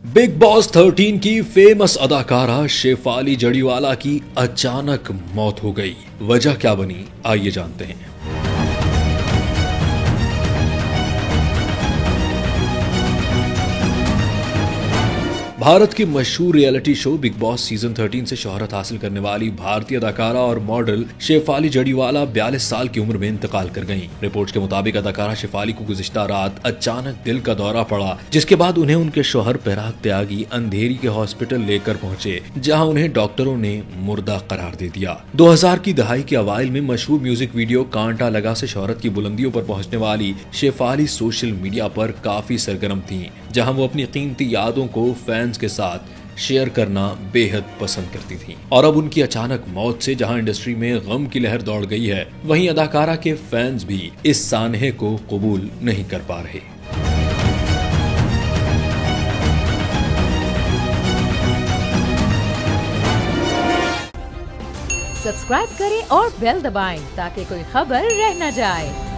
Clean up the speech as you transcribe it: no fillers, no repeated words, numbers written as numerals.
Big boss 13 की famous अदाकारा शेफाली जड़ीवाला की अचानक मौत हो गई। वजह क्या बनी, आइए जानते हैं। भारत की मशहूर reality show big boss season 13 से शोहरत हासिल करने वाली भारतीय अदाकारा और मॉडल शेफाली जड़ीवाला 42 साल की उम्र में इंतकाल कर गईं। रिपोर्ट्स के मुताबिक अदाकारा शेफाली को गुज़िश्ता रात अचानक दिल का दौरा पड़ा, जिसके बाद उन्हें उनके शोहर पराग त्यागी अंधेरी के हॉस्पिटल लेकर पहुंचे, जहां उन्हें डॉक्टरों ने मुर्दा करार दे दिया। 2000 की दहाई के अवाइल में मशहूर म्यूजिक वीडियो कांटा लगा से शोहरत की बुलंदियों पर पहुंचने वाली शेफाली सोशल मीडिया पर काफी सरगर्म थीं, जहां वो अपनी कीमती यादों को फैंस के साथ शेयर करना बेहद पसंद करती थीं। और अब उनकी अचानक मौत से जहां इंडस्ट्री में गम की लहर दौड़ गई है, वहीं अदाकारा के फैंस भी इस सानहे को कबूल नहीं कर पा रहे। सब्सक्राइब करें और बेल दबाएं ताकि कोई खबर रह न जाए।